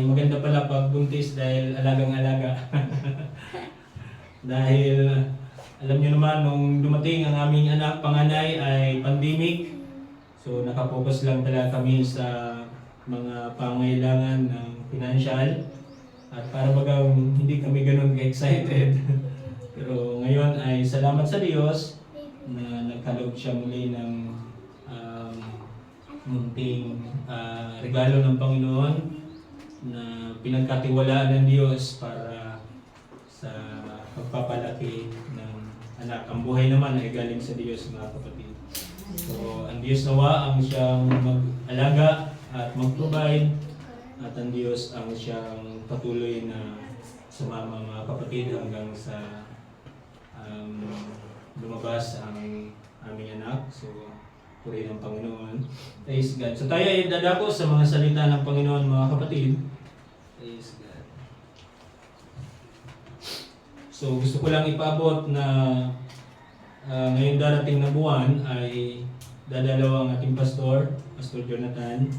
Maganda pala pag buntis dahil alagang-alaga. Dahil alam niyo naman, nung dumating ang aming anak, panganay ay pandemic. So nakapokus lang talaga kami sa mga pangailangan ng financial. At para bagang hindi kami ganun ka-excited. Pero ngayon ay salamat sa Diyos na nagkaloob siya muli ng munting regalo ng Panginoon na pinagkatiwalaan ng Diyos para sa pagpapalaki ng anak. Ang buhay naman ay galing sa Diyos, mga kapatid. So, ang Diyos nawa ang siyang mag-alaga at mag-provide, at ang Diyos ang siyang patuloy na sumama, mga kapatid, hanggang sa lumabas ang aming anak. So, puri ng Panginoon. Praise God. So tayo ay dadako sa mga salita ng Panginoon, mga kapatid. Praise God. So gusto ko lang ipaabot na ngayong darating na buwan ay dadalaw ang ating pastor, Pastor Jonathan.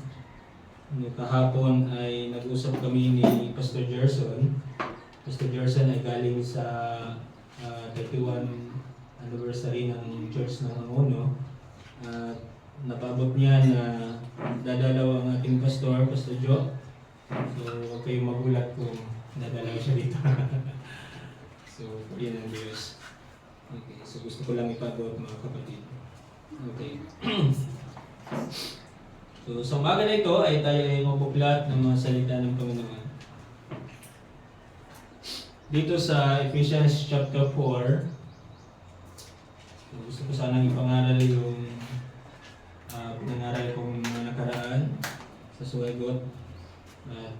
Kahapon ay nag-usap kami ni Pastor Gerson. Pastor Gerson ay galing sa 31 anniversary ng Church ng Angono. Napabot niya na dadalaw ang ating pastor, Pastor Joe. So, huwag kayong magulat kung dadalaw siya dito. So, yan ang Diyos. Okay, so gusto ko lang ipabot, mga kapatid. Okay. So, sa umaga na ito ay tayo ay mapuplat ng mga salita ng Panginoon. Dito sa Ephesians chapter 4, so gusto ko sanang ipangaral yung pinangaral kong mga nakaraan sa Suegot. At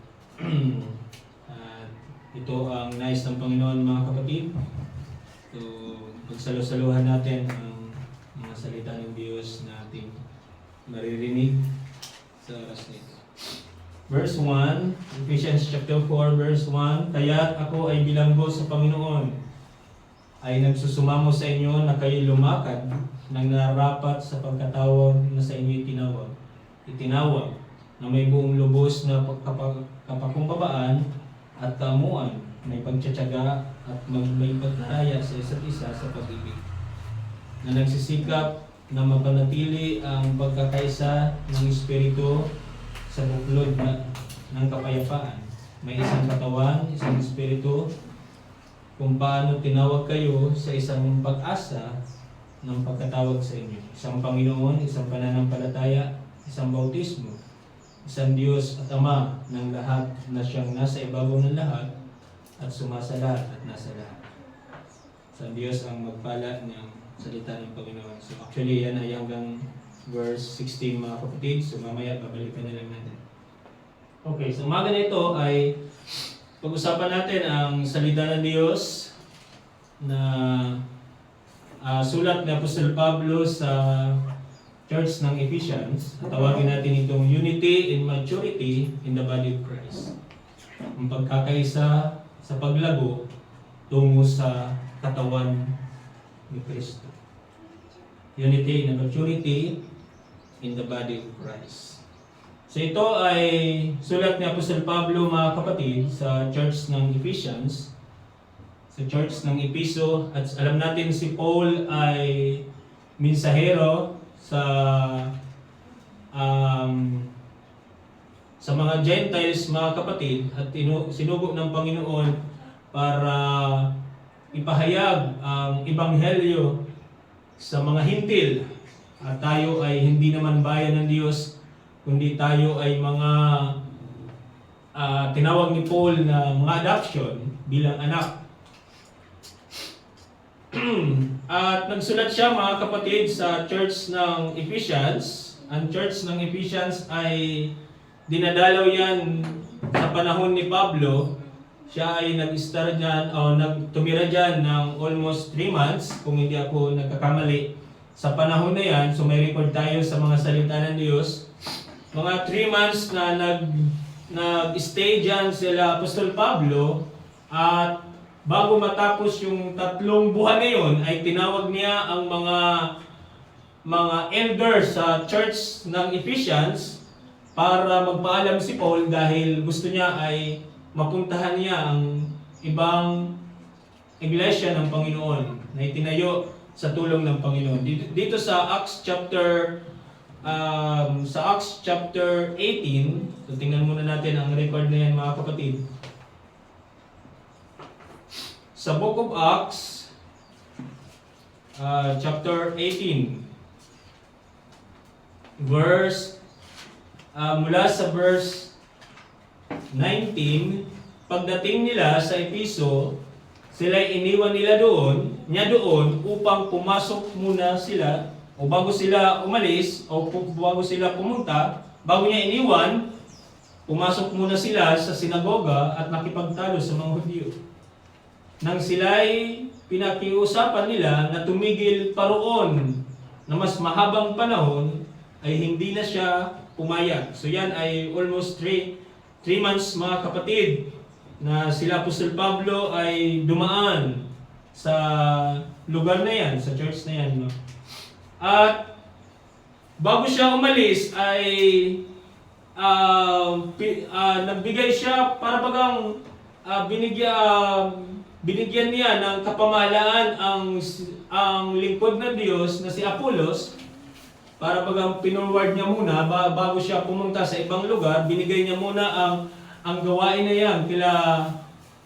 ito ang nais ng Panginoon, mga kapatid. So, pagsalo-saluhan natin ang mga salita ng Diyos na ating maririnig sa oras nito. Verse 1, Ephesians chapter 4, verse 1, "Kaya't ako ay bilanggo sa Panginoon, ay nagsusumamo sa inyo na kayo lumakad nang narapat sa pagkatawag na sa inyo itinawag na may buong lubos na kapakumbabaan at kamuan, may pagtsatsaga at may pagdaraya sa isa't isa sa pag-ibig, na nagsisikap na mapanatili ang pagkakaisa ng Espiritu sa buklod ng kapayapaan. May isang katawan, isang Espiritu, kung paano tinawag kayo sa isang pag-asa ng pagkatawag sa inyo. Isang Panginoon, isang pananampalataya, isang bautismo, isang Diyos at Ama ng lahat na siyang nasa ibabaw ng lahat at sumasa lahat at nasa lahat." Sa Diyos ang magpala ng salita ng Panginoon. So actually yan ay hanggang verse 16, mga kapatid. So mamaya babalikan na lang natin. Okay, so umaga na ito ay pag-usapan natin ang salita ng Diyos na sulat ni Apostol Pablo sa Church ng Ephesians. Tawagin natin itong unity and maturity in the body of Christ. Ang pagkakaisa sa paglago tungo sa katawan ni Kristo. Unity and maturity in the body of Christ. So ito ay sulat ni Apostol Pablo, mga kapatid, sa Church ng Ephesians, sa Church ng Episo. At alam natin si Paul ay minsahero sa mga Gentiles, mga kapatid, at sinugo ng Panginoon para ipahayag ang Ebanghelyo sa mga hintil. At tayo ay hindi naman bayan ng Diyos, kundi tayo ay mga tinawag ni Paul na mga adoption bilang anak. At nagsulat siya, mga kapatid, sa Church ng Ephesians. Ang Church ng Ephesians ay dinadalaw yan sa panahon ni Pablo. Siya ay nag-start dyan, o tumira dyan ng almost 3 months, kung hindi ako nagkakamali. Sa panahon na yan, so may record tayo sa mga salita ng Diyos. Mga 3 months na nag-stay dyan sila Apostol Pablo, at bago matapos yung 3 buwan na yun, ay tinawag niya ang mga elders sa Church ng Ephesians para magpaalam si Paul dahil gusto niya ay mapuntahan niya ang ibang iglesia ng Panginoon na itinayo sa tulong ng Panginoon. Dito sa Acts chapter 18, so tingnan muna natin ang record na yan mga kapatid. Sa Book of Acts, chapter 18, mula sa verse 19, pagdating nila sa Episo, sila iniwan niya doon upang pumasok muna sila, o bago sila umalis, o bago sila pumunta, bago niya iniwan, pumasok muna sila sa sinagoga at nakipagtalo sa mga Hudyo. Nang sila'y pinakiusapan nila na tumigil paroon na mas mahabang panahon, ay hindi na siya pumayag. So yan ay almost 3 months mga kapatid na sila Apostol Pablo ay dumaan sa lugar na yan, sa church na yan. No? At bago siya umalis ay nagbigay siya para bagang binigyan niya ng kapamahalaan ang lingkod ng Diyos na si Apollos. Para bagang pinurward niya muna, bago siya pumunta sa ibang lugar, binigay niya muna ang gawain na yan kila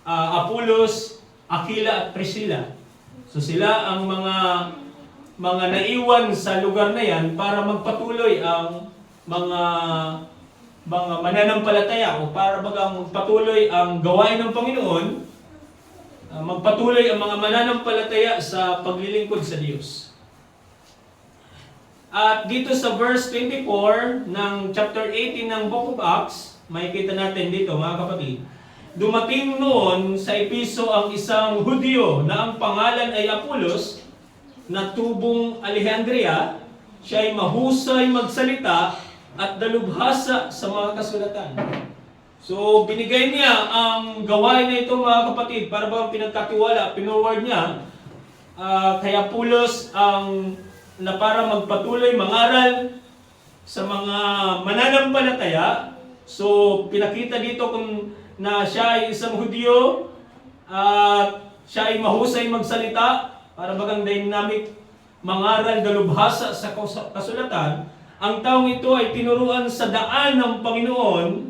Apollos, Aquila at Priscilla. So sila ang mga naiwan sa lugar na yan para magpatuloy ang mga mananampalataya o para bagang magpatuloy ang gawain ng Panginoon, magpatuloy ang mga mananampalataya sa paglilingkod sa Diyos. At dito sa verse 24 ng chapter 18 ng Book of Acts, makikita natin dito mga kapatid, dumating noon sa Episo ang isang Hudyo na ang pangalan ay Apollos, na tubong Alejandria. Siya ay mahusay magsalita at dalubhasa sa mga kasulatan. So binigay niya ang gawain na ito mga kapatid para bang pinagkatiwala, pinurward niya kay Apollos na para magpatuloy mangaral sa mga mananampalataya. So pinakita dito na siya ay isang Hudyo at siya ay mahusay magsalita para bagang dynamic mangaral dalubhasa sa kasulatan. Ang taong ito ay tinuruan sa daan ng Panginoon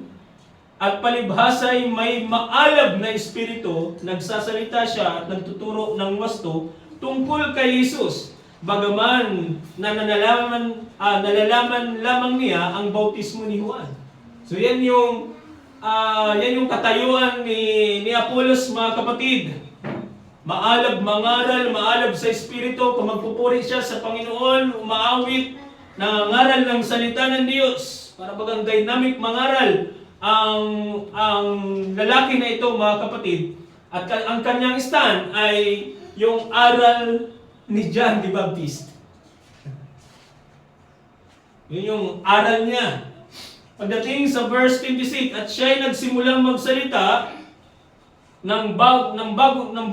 at palibhasa'y may maalab na espiritu. Nagsasalita siya at nagtuturo ng wasto tungkol kay Jesus. Bagaman na nalalaman lamang niya ang bautismo ni Juan. So yan yung katayuan ni Apollos mga kapatid. Maalab mangaral, maalab sa espiritu, kung magpupuri siya sa Panginoon, umaawit, nangangaral ng salita ng Diyos. Para bagang dynamic mangaral ang lalaki na ito mga kapatid. At ang kanyang stand ay yung aral ni John the Baptist. Yun yung aral niya. Pagdating sa verse 26, at siya'y nagsimulang magsalita ng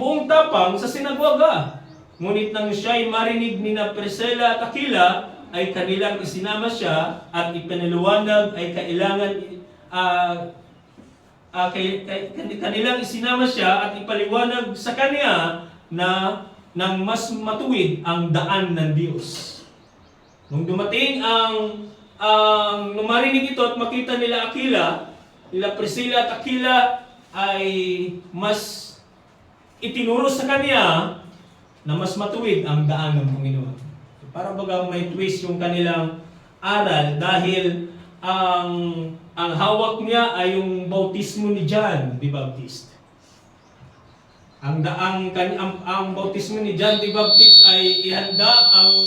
buong tapang sa sinagoga. Ngunit nang siya'y marinig ni na Priscilla at Aquila, ay kanilang isinama siya at ipinaliwanag ay kanilang isinama siya at ipaliwanag sa kanya na nang mas matuwid ang daan ng Diyos. Nung dumating nung marinig ito at makita nila Priscilla at Aquila, ay mas itinuro sa kanya na mas matuwid ang daan ng Panginoon. Para bagang may twist yung kanilang aral dahil ang hawak niya ay yung bautismo ni John the Baptist. Ang bautismo ni John the Baptist ay ihanda ang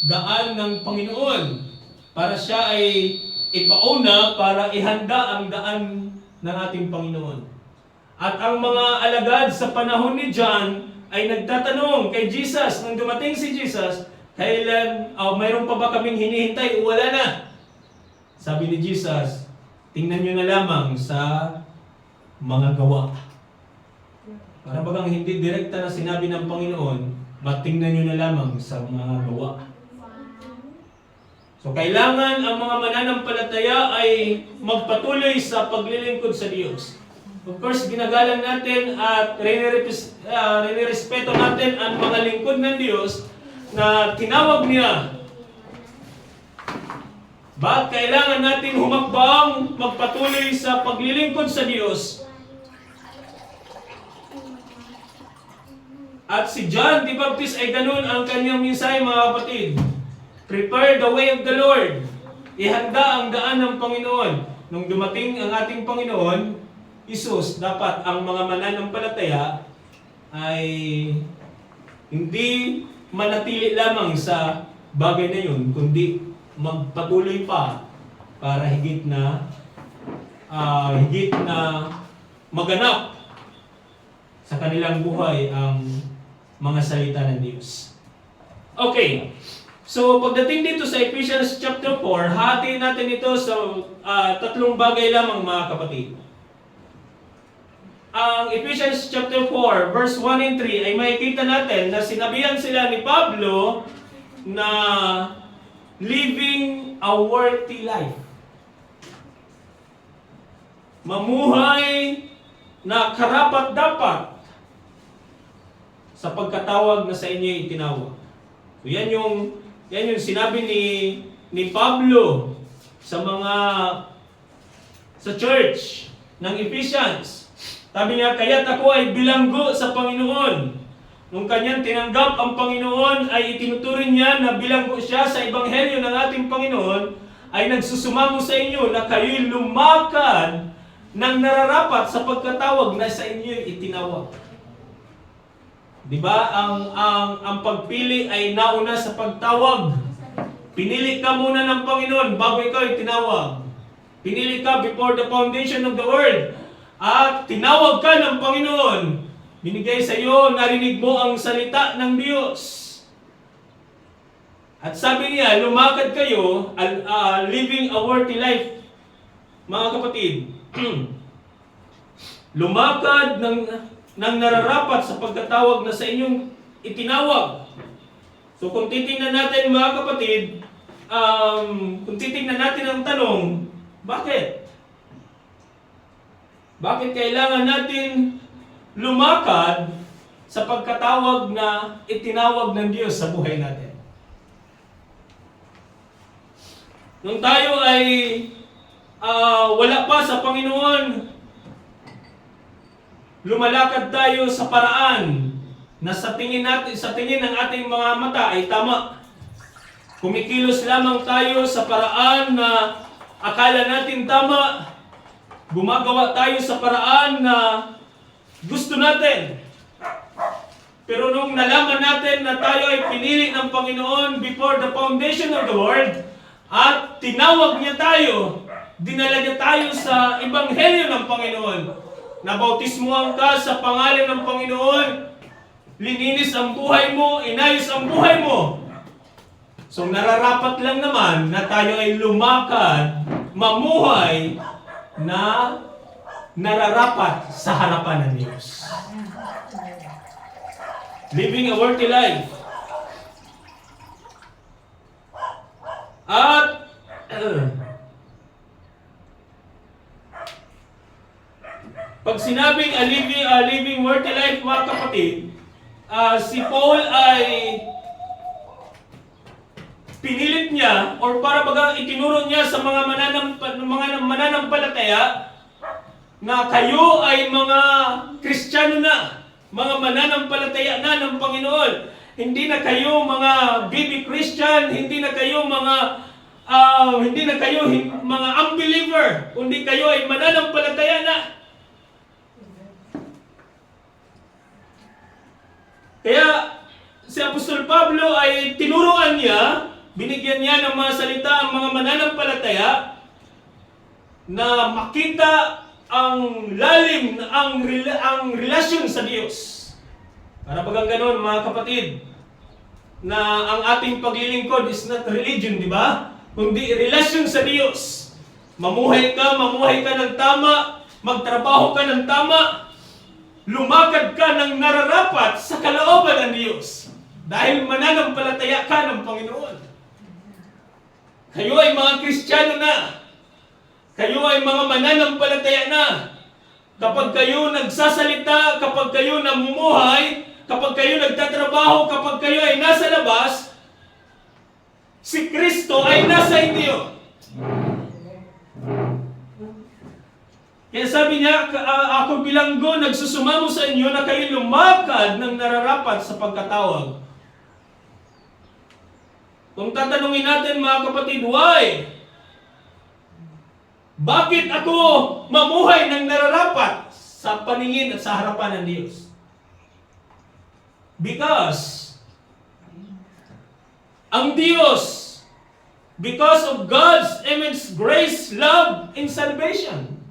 daan ng Panginoon para siya ay ipauna para ihanda ang daan ng ating Panginoon. At ang mga alagad sa panahon ni John ay nagtatanong kay Jesus, nang dumating si Jesus, mayroon pa ba kaming hinihintay o wala na? Sabi ni Jesus, tingnan nyo na lamang sa mga gawa. Para bagang hindi direkta na sinabi ng Panginoon, matingnan nyo na lamang sa mga gawa. So kailangan ang mga mananampalataya ay magpatuloy sa paglilingkod sa Diyos. Of course, ginagalang natin at rinirespeto natin ang mga lingkod ng Diyos na tinawag niya. Bakit kailangan natin humakbang magpatuloy sa paglilingkod sa Diyos? At si John the Baptist ay ganun ang kanyang mensahe, mga kapatid. Prepare the way of the Lord. Ihanda ang daan ng Panginoon. Nung dumating ang ating Panginoon, Isus, dapat ang mga mananampalataya ay hindi manatili lamang sa bagay na yun, kundi magpatuloy pa para higit na maganap sa kanilang buhay ang mga salita ng Diyos. Okay. So, pagdating dito sa Ephesians chapter 4, hati natin ito sa tatlong bagay lamang, mga kapatid. Ang Ephesians chapter 4, verse 1 and 3, ay makikita natin na sinabihan sila ni Pablo na living a worthy life. Mamuhay na karapat-dapat sa pagkatawag na sa inyo itinawag. So, yan yung sinabi ni Pablo sa church ng Ephesians. Sabi niya, kaya't ako ay bilanggo sa Panginoon. Nung kanyang tinanggap ang Panginoon, ay itinuturing niya na bilanggo siya sa ebanghelyo ng ating Panginoon, ay nagsusumamo sa inyo na kayo'y lumakad ng nararapat sa pagkatawag na sa inyo itinawag. Diba? Ang pagpili ay nauna sa pagtawag. Pinili ka muna ng Panginoon bago ikaw itinawag. Pinili ka before the foundation of the world. At tinawag ka ng Panginoon. Binigay sa iyo, narinig mo ang salita ng Diyos. At sabi niya, lumakad kayo, living a worthy life. Mga kapatid, lumakad ng nararapat sa pagkatawag na sa inyong itinawag. So kung titingnan natin, mga kapatid, kung titingnan natin ang tanong, bakit? Bakit kailangan natin lumakad sa pagkatawag na itinawag ng Diyos sa buhay natin? Nung tayo ay wala pa sa Panginoon, lumalakad tayo sa paraan na sa tingin ng ating mga mata ay tama. Kumikilos lamang tayo sa paraan na akala natin tama. Gumagawa tayo sa paraan na gusto natin. Pero nung nalaman natin na tayo ay pinili ng Panginoon before the foundation of the world, at tinawag niya tayo, dinala niya tayo sa ebanghelyo ng Panginoon, nabautismuhan ka sa pangalan ng Panginoon, lininis ang buhay mo, inayos ang buhay mo. So nararapat lang naman na tayo ay lumakad, mamuhay na nararapat sa harapan ng Diyos. Living a worthy life. At pag sinabing a living worthy life, mga kapatid, si Paul ay pinilit niya or para bagang itinuro niya sa mga mananampalataya na kayo ay mga Kristiyano na, mga mananampalataya na ng Panginoon. Hindi na kayo mga baby Christian, hindi na kayo mga unbeliever, kundi kayo ay mananampalataya na. Kaya si Apostol Pablo ay tinuruan niya, binigyan niya ng mga salita ang mga mananampalataya na makita ang lalim, ang relasyon sa Diyos. Para bagang ganun, mga kapatid, na ang ating paglilingkod is not religion, di ba? Kundi relasyon sa Diyos. Mamuhay ka ng tama, magtrabaho ka ng tama, lumakad ka ng nararapat sa kalooban ng Diyos. Dahil mananampalataya ka ng Panginoon. Kayo ay mga Kristiyano na. Kayo ay mga mananampalataya na. Kapag kayo nagsasalita, kapag kayo namumuhay, kapag kayo nagtatrabaho, kapag kayo ay nasa labas, si Kristo ay nasa inyo. Kaya sabi niya, ako bilanggo, nagsusumamo sa inyo na kayo lumakad ng nararapat sa pagkatawag. Kung tatanungin natin mga kapatid, why? Bakit ako mamuhay ng nararapat sa paningin at sa harapan ng Diyos? Because ang Diyos, because of God's immense grace, love, and salvation.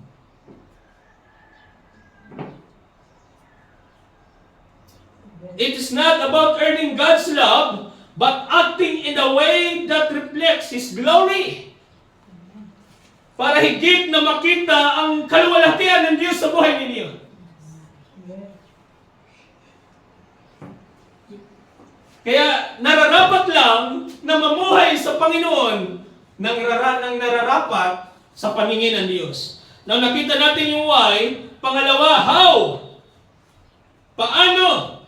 It is not about earning God's love, but acting in a way that reflects His glory. Para higit na makita ang kaluwalhatian ng Diyos sa buhay ninyo. Kaya nararapat lang na mamuhay sa Panginoon ng nararapat sa paningin ng Diyos. Nang nakita natin yung why, pangalawa, how? Paano?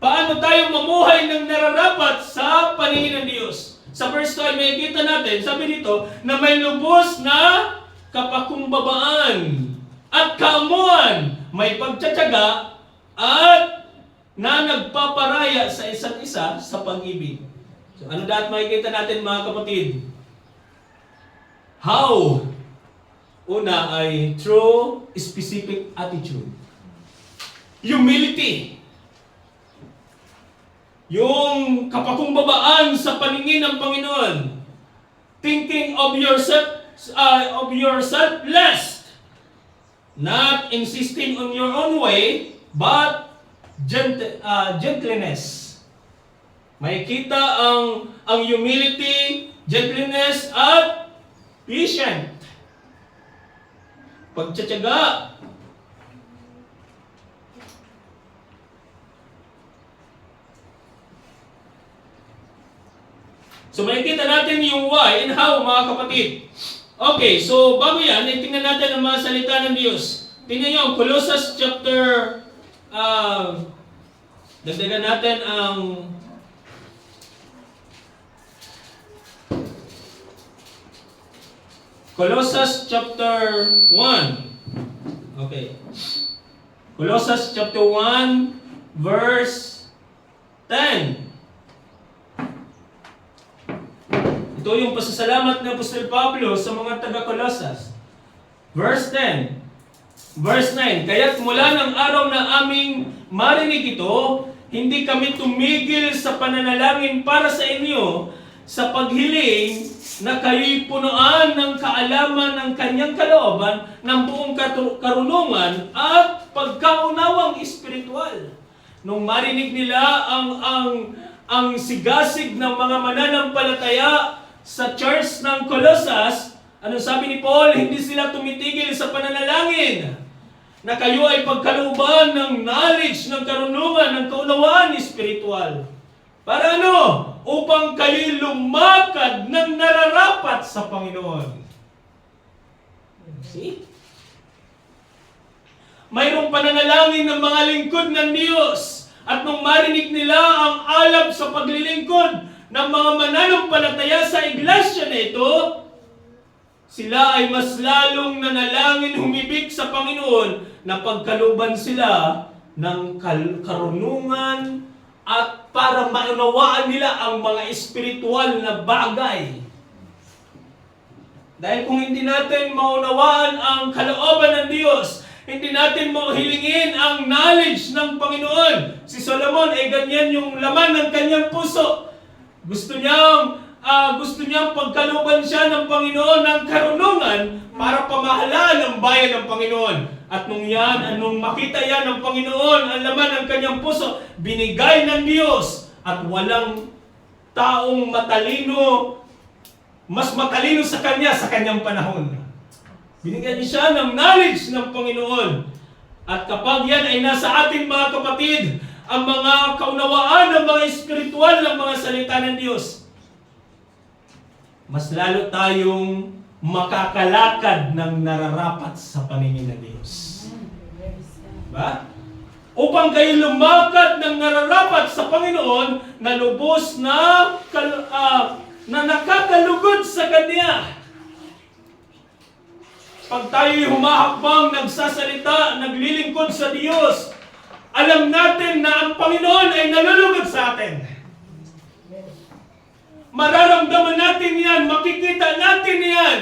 Paano tayo mamuhay ng nararapat sa paningin ng Diyos? Sa verse 2 ay makikita natin, sabi dito, na may lubos na kapakumbabaan at kaamuan, may pagtsatsaga at na nagpaparaya sa isa't isa sa pag-ibig. So ano dapat makikita natin mga kapatid? How? Una ay true specific attitude. Humility. Yung kapakumbabaan sa paningin ng Panginoon. Thinking of yourself less. Not insisting on your own way, but gentleness. Makikita ang humility, gentleness, at patient. Pagtsatsaga. So makikita natin yung why and how mga kapatid. Okay, so bago yan, tingnan natin ang mga salita ng Diyos. Tingnan nyo, Colossus chapter, dagdagan natin ang Colossus chapter 1. Okay. Colossus chapter 1 verse 10. Ito yung pasasalamat ni Apostol Pablo sa mga taga-Colossus. Verse 10. Verse 9. Kaya't mula ng araw na aming marinig ito, hindi kami tumigil sa pananalangin para sa inyo sa paghiling na kayo'y punuan ng kaalaman ng kanyang kalooban ng buong karunungan at pagkaunawang espiritual. Nung marinig nila ang sigasig ng mga mananampalataya sa church ng Colossus, anong sabi ni Paul? Hindi sila tumitigil sa pananalangin na kayo ay pagkalooban ng knowledge, ng karunungan, ng kaunawaan espiritual. Para ano? Upang kayo lumakad ng nararapat sa Panginoon. See? Mayroong pananalangin ng mga lingkod ng Diyos. At nung marinig nila ang alab sa paglilingkod ng mga mananampalataya sa iglesia na ito, sila ay mas lalong nanalangin humibig sa Panginoon na pagkalooban sila ng karunungan at para maunawaan nila ang mga espiritual na bagay. Dahil kung hindi natin maunawaan ang kalooban ng Diyos, hindi natin mahilingin ang knowledge ng Panginoon. Si Solomon ay ganyan yung laman ng kanyang puso. Gusto niyang pagkalooban siya ng Panginoon ng karunungan para pamahalaan ang bayan ng Panginoon. At nung makita yan ng Panginoon ang laman ng kanyang puso, binigay ng Diyos at walang taong mas matalino sa kanyang panahon. Binigyan niya siya ng knowledge ng Panginoon. At kapag yan ay nasa ating mga kapatid, ang mga kaunawaan ng mga espiritual ng mga salita ng Diyos, mas lalo tayong makakalakad ng nararapat sa paningin ng Diyos. Diba? Upang kayo lumakad ng nararapat sa Panginoon na lubos na nakakalugod sa Kanya. Pag tayo'y humahakbang, nagsasalita, naglilingkod sa Diyos, alam natin na ang Panginoon ay nalulugod sa atin. Mararamdaman natin yan, makikita natin yan.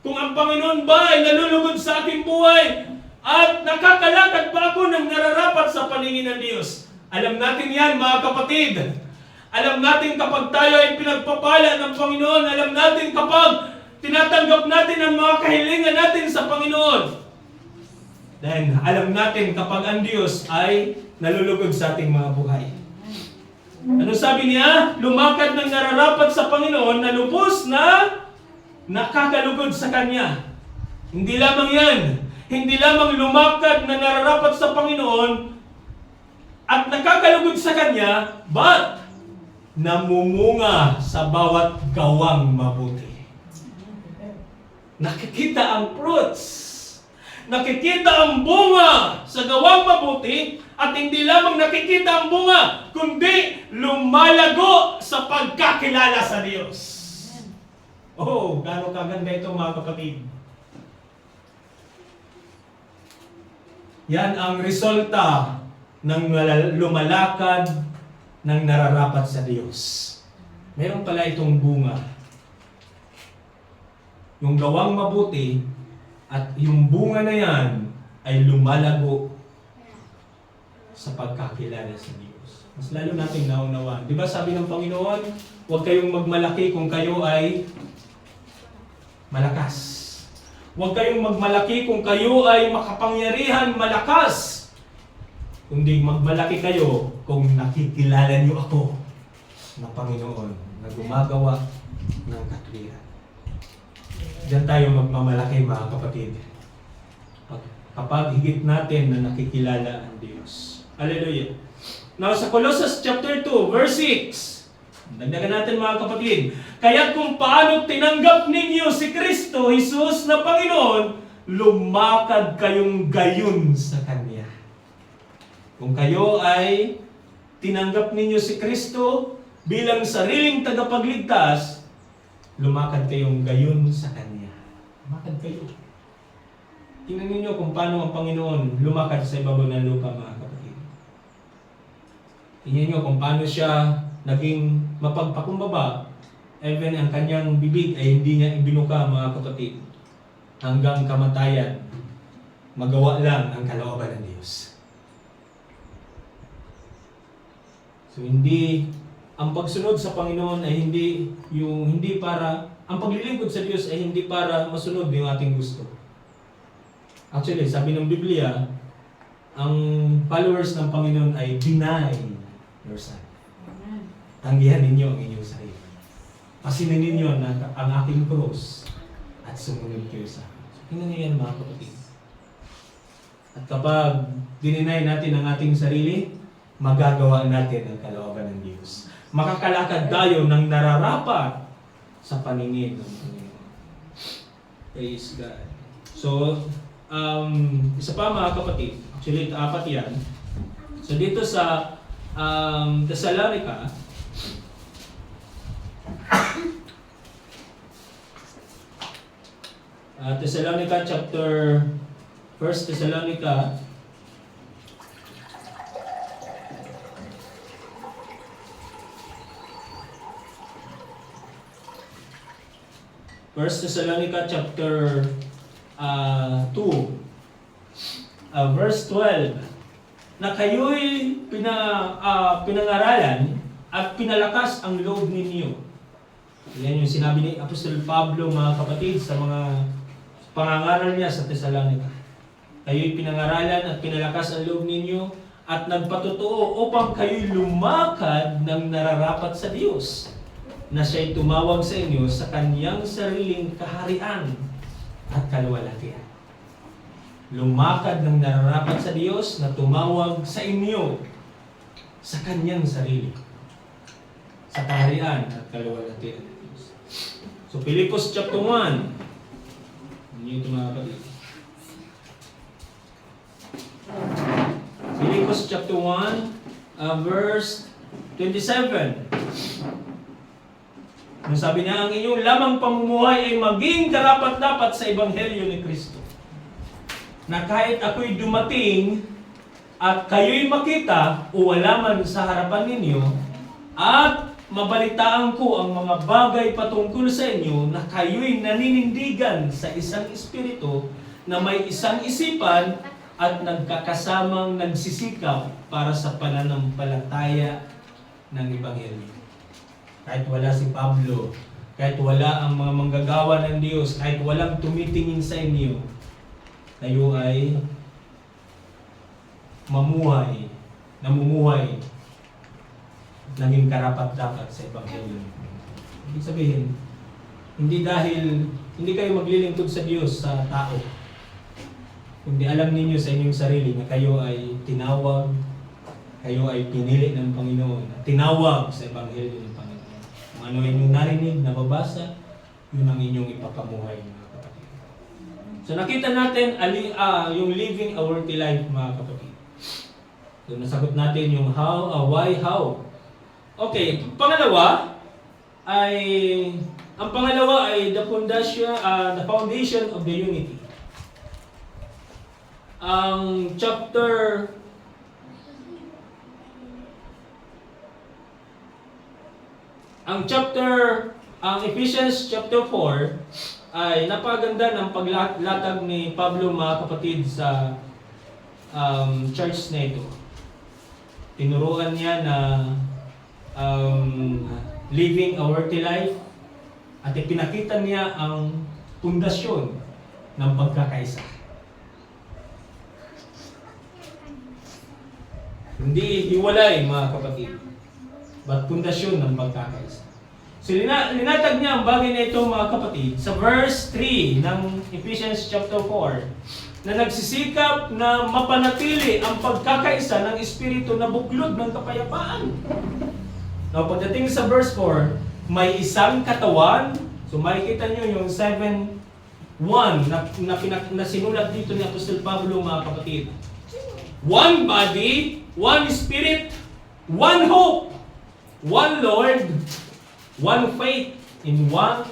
Kung ang Panginoon ba ay nalulugod sa ating buhay at nakakalakad ba ako ng nararapat sa paningin ng Diyos. Alam natin yan, mga kapatid. Alam natin kapag tayo ay pinagpapala ng Panginoon, alam natin kapag tinatanggap natin ang mga kahilingan natin sa Panginoon. Dahil alam natin kapag ang Diyos ay nalulugod sa ating mga buhay. Ano sabi niya? Lumakad ng nararapat sa Panginoon na lubos na nakakalugod sa Kanya. Hindi lamang yan. Hindi lamang lumakad na nararapat sa Panginoon at nakakalugod sa Kanya, but namumunga sa bawat gawang mabuti. Nakikita ang fruits. Nakikita ang bunga sa gawang mabuti at hindi lamang nakikita ang bunga, kundi lumalago sa pagkakilala sa Diyos. Oh, gaano kaganda ito mga kapatid. Yan ang resulta ng lumalakad ng nararapat sa Diyos. Meron pala itong bunga. Yung gawang mabuti at yung bunga na yan ay lumalago sa pagkakilala sa Diyos. Mas lalo natin naunawaan. Di ba sabi ng Panginoon, huwag kayong magmalaki kung kayo ay malakas. Huwag kayong magmalaki kung kayo ay makapangyarihan, malakas. Kundi magmalaki kayo kung nakikilala niyo ako na Panginoon na gumagawa ng katuwiran. Diyan tayo magmamalaki mga kapatid. Kapag higit natin na nakikilala ang Diyos. Hallelujah. Now sa Colossus chapter 2, verse 6. Dagdagan natin mga kapatid. Kaya kung paano tinanggap ninyo si Kristo Jesus na Panginoon, lumakad kayong gayon sa Kanya. Kung kayo ay tinanggap ninyo si Kristo bilang sariling tagapagligtas, lumakad kayong gayon sa Kanya. Lumakad kayo. Tingnan ninyo kung paano ang Panginoon lumakad sa ibabaw ng lupa mga kapatid. Tingnan niyo kung paano siya naging mapagpakumbaba. Even ang kanyang bibig ay hindi niya ibinuka mga kapatid. Hanggang kamatayan, magawa lang ang kalooban ng Diyos. So hindi, ang pagsunod sa Panginoon ay hindi para, ang paglilingkod sa Diyos ay hindi para masunod yung ating gusto. Actually, sabi ng Biblia, ang followers ng Panginoon ay deny yourself. Tanggihan ninyo ang inyong sarili. Pasinin ninyo na ang aking cross at sumunod kayo sa akin. So, tingnan niyo yan mga kapatid. At kapag dininay natin ang ating sarili, magagawa natin ang kalooban ng Diyos. Makakalakad tayo ng nararapat sa paningin ng Panginoon. Praise God. So, isa pa mga kapatid, actually apat yan. So dito sa Thessalonica, Thessalonica chapter 1 Thessalonica chapter 2 verse 12 na kayo'y pinangaralan at pinalakas ang loob ninyo. Yan yung sinabi ni Apostol Pablo mga kapatid sa mga pangangaral niya sa Thessalonica. Kayo'y pinangaralan at pinalakas ang loob ninyo at nagpatotoo upang kayo'y lumakad ng nararapat sa Diyos na siya'y tumawag sa inyo sa kanyang sariling kaharian at kaluwalhatian. Lumakad ng nararapat sa Diyos na tumawag sa inyo sa kanyang sarili, sa kaharian at kaluwalhatian. So So, Filipos chapter 1. Ano ito mga kapatid? Filipos chapter 1, verse 27. Nung sabi niya, ang inyong lamang pamumuhay ay maging karapat-dapat sa Ebanghelyo ni Kristo. Na kahit ako'y dumating at kayo'y makita o wala man sa harapan ninyo at mabalitaan ko ang mga bagay patungkol sa inyo na kayo'y naninindigan sa isang espiritu na may isang isipan at nagkakasamang nagsisikap para sa pananampalataya ng Ebanghelyo. Kahit wala si Pablo, kahit wala ang mga manggagawa ng Diyos, kahit walang tumitingin sa inyo, tayo ay namumuhay, naging karapat-dapat sa Ebanghelyo. Ibig sabihin, hindi kayo maglilingkod sa Diyos sa tao, kundi alam ninyo sa inyong sarili na kayo ay tinawag, kayo ay pinili ng Panginoon, at tinawag sa Ebanghelyo ng Panginoon. Kung ano inyong narinig, nababasa, yun ang inyong ipapamuhay, mga kapatid. So nakita natin yung living a worthy life, mga kapatid. So nasagot natin yung how, why, how. Okay, ang pangalawa ay the foundation of the unity. Ang Ephesians chapter 4 ay napaganda ng paglatag ni Pablo, mga kapatid, sa church na ito. Tinuruan niya na living a worthy life at ipinakita niya ang pundasyon ng pagkakaisa. Hindi hiwalay, mga kapatid, but pundasyon ng pagkakaisa. So linatag niya ang bagay na ito, mga kapatid, sa verse 3 ng Ephesians chapter 4, na nagsisikap na mapanatili ang pagkakaisa ng Espiritu na buklod ng kapayapaan. Now, pagdating sa verse 4, may isang katawan. So makikita nyo yung 7:1 na sinulat dito ni Apostol Pablo, mga kapatid. One body, one spirit, one hope, one Lord, one faith, in one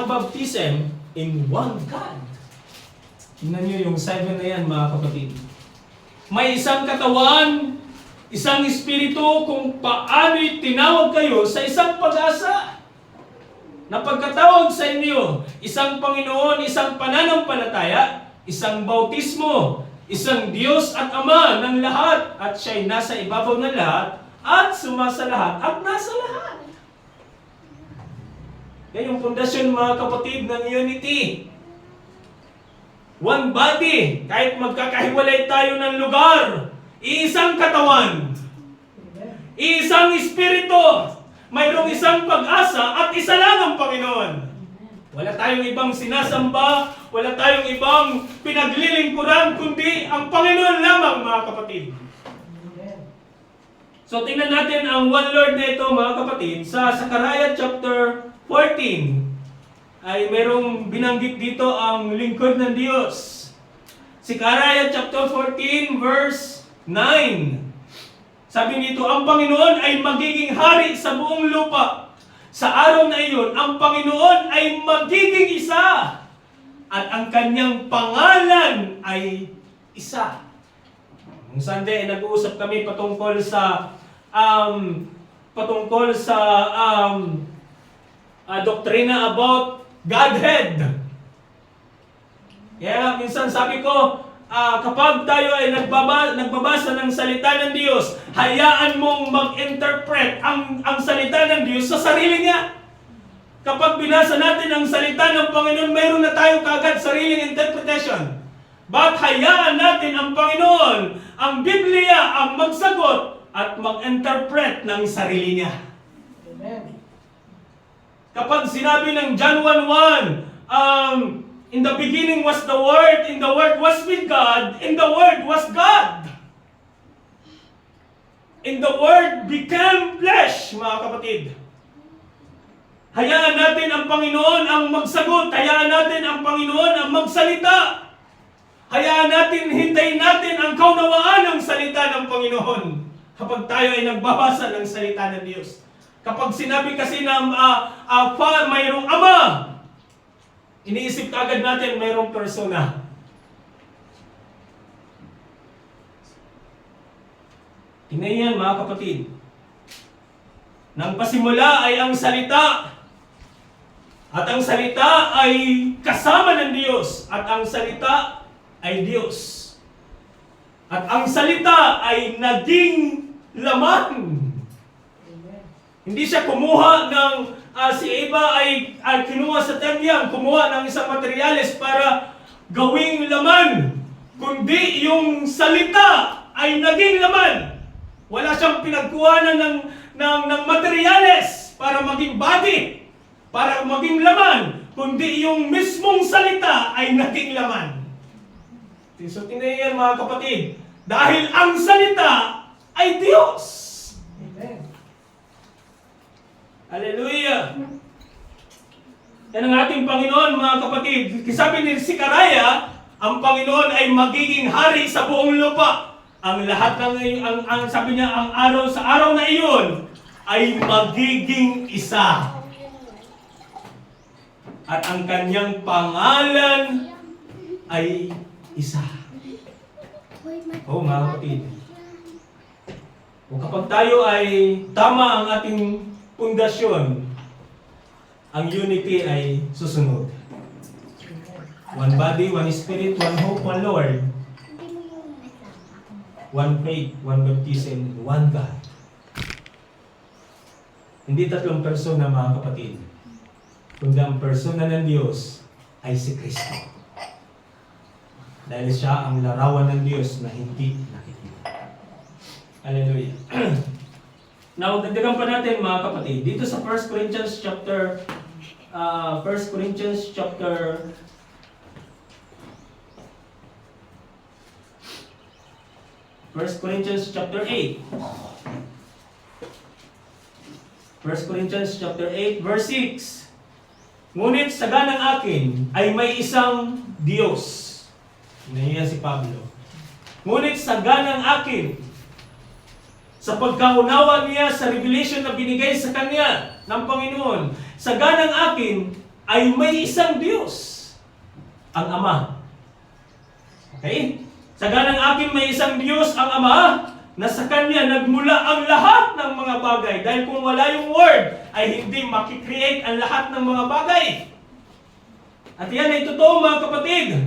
baptism, in one God. Tingnan nyo yung 7 na yan, mga kapatid. May isang katawan, isang espiritu, kung paano'y tinawag kayo sa isang pag-asa. Na pagkatawag sa inyo, isang Panginoon, isang pananampalataya, isang bautismo, isang Diyos at Ama ng lahat, at siya'y nasa ibabaw ng lahat, at sumasalahat, at nasa lahat. Yan yung pundasyon, mga kapatid, ng unity. One body, kahit magkakahiwalay tayo ng lugar, isang katawan, isang espiritu, mayroong isang pag-asa at isa lang ang Panginoon. Wala tayong ibang sinasamba, wala tayong ibang pinaglilingkuran, kundi ang Panginoon lamang, mga kapatid. So tingnan natin ang one Lord na ito, mga kapatid, sa Zechariah chapter 14. Ay merong binanggit dito ang lingkod ng Diyos. Zechariah chapter 14 verse 9. Sabi nito, ang Panginoon ay magiging hari sa buong lupa. Sa araw na iyon, ang Panginoon ay magiging isa. At ang kanyang pangalan ay isa. Nung Sunday, nag-uusap kami patungkol sa doktrina about Godhead. Kaya minsan sabi ko, kapag tayo ay nagbabasa ng salita ng Diyos, hayaan mong mag-interpret ang salita ng Diyos sa sarili niya. Kapag binasa natin ang salita ng Panginoon, mayroon na tayo kagad sariling interpretation. But hayaan natin ang Panginoon, ang Biblia, ang magsagot at mag-interpret ng sarili niya. Amen. Kapag sinabi ng John 1:1, in the beginning was the Word, and the Word was with God, and the Word was God. And the Word became flesh, mga kapatid. Hayaan natin ang Panginoon ang magsagot. Hayaan natin ang Panginoon ang magsalita. Hayaan natin, hintayin natin ang kaunawaan ng salita ng Panginoon kapag tayo ay nagbabasa ng salita ng Diyos. Kapag sinabi kasi na mayroong Ama, iniisip agad natin mayroong persona. Tingnan yan mga kapatid. Nang pasimula ay ang salita. At ang salita ay kasama ng Diyos. At ang salita ay Diyos. At ang salita ay naging laman. Hindi siya kumuha ng, si Eva ay kinuha sa temyang, kumuha ng isang materyales para gawing laman. Kundi yung salita ay naging laman. Wala siyang pinagkuhanan ng materyales para maging body, para maging laman. Kundi yung mismong salita ay naging laman. So tingnan yan mga kapatid. Dahil ang salita ay Diyos. Amen. Hallelujah! Yan ang ating Panginoon, mga kapatid. Sabi ni Sikaraya, ang Panginoon ay magiging hari sa buong lupa. Ang lahat ng, sabi niya, ang araw sa araw na iyon ay magiging isa. At ang kanyang pangalan ay isa. Oh, mga kapatid. O kapag tayo ay tama ang ating pundasyon, ang unity ay susunod. One body, one spirit, one hope, one Lord. One faith, one baptism, one God. Hindi tatlong persona mga kapatid. Kundi ang persona ng Diyos ay si Kristo. Dahil siya ang larawan ng Diyos na hindi nakikita. Hallelujah. Now, dagdagan pa natin mga kapatid. Dito sa 1 Corinthians chapter 1 Corinthians chapter 8. 1 Corinthians chapter 8 verse 6. Ngunit sa ganang akin ay may isang Diyos. Nahiya si Pablo. Ngunit sa ganang akin, sa pagkaunawa niya sa revelation na binigay sa kanya ng Panginoon, sa ganang akin ay may isang Diyos, ang Ama. Okay? Sa ganang akin may isang Diyos, ang Ama, na sa Kanya nagmula ang lahat ng mga bagay. Dahil kung wala yung Word, ay hindi makikreate ang lahat ng mga bagay. At yan ay totoo mga kapatid.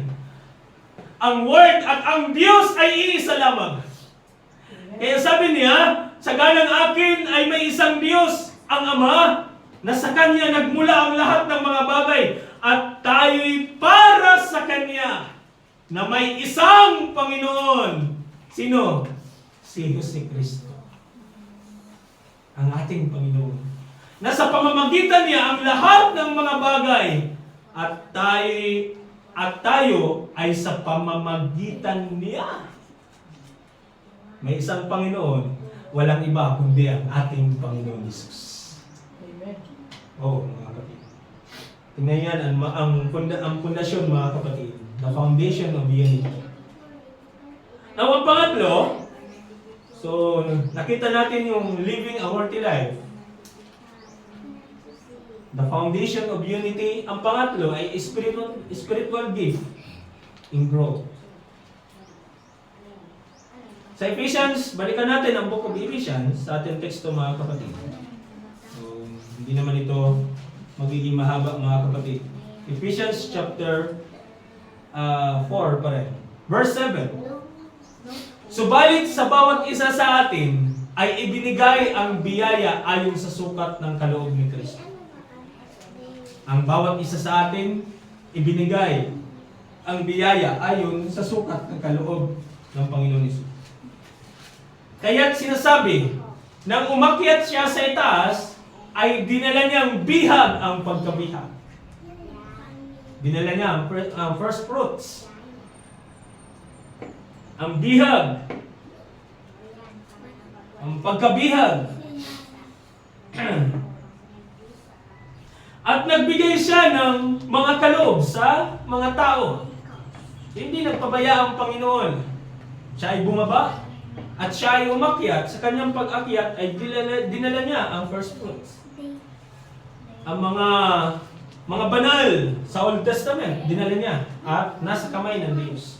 Ang Word at ang Diyos ay iisa lamang. Kaya sabi niya, sa ganang akin ay may isang Diyos, ang Ama, na sa Kanya nagmula ang lahat ng mga bagay. At tayo'y para sa Kanya, na may isang Panginoon. Sino? Si Jose Cristo. Ang ating Panginoon. Na sa pamamagitan niya ang lahat ng mga bagay. At tayo ay sa pamamagitan niya. May isang Panginoon, walang iba kundi ang ating Panginoon Jesus. Amen. Oh, mga kapatid. Tingnan yan ang pundasyon mga kapatid. The foundation of unity. Now, ang pangatlo, so nakita natin yung living a worthy life. The foundation of unity. Ang pangatlo ay spiritual gift in growth. Sa Ephesians, balikan natin ang book of Ephesians sa ating teksto mga kapatid. So, hindi naman ito magiging mahaba mga kapatid. Ephesians chapter 4 pa rin. Verse 7. Subalit sa bawat isa sa atin ay ibinigay ang biyaya ayon sa sukat ng kaloob ni Kristo. Ang bawat isa sa atin ibinigay ang biyaya ayon sa sukat ng kaloob ng Panginoon Hesus. Kaya't sinasabi, nang umakyat siya sa itaas, ay dinala niyang bihag ang pagkabihag. Dinala niya ang first fruits. Ang bihag. Ang pagkabihag. At nagbigay siya ng mga kaloob sa mga tao. Hindi nagpabaya ang Panginoon. Siya ay bumaba at siya ay umakyat. Sa kanyang pag-akyat ay dinala niya ang first fruits. Ang mga banal sa Old Testament, dinala niya at nasa kamay ng Diyos.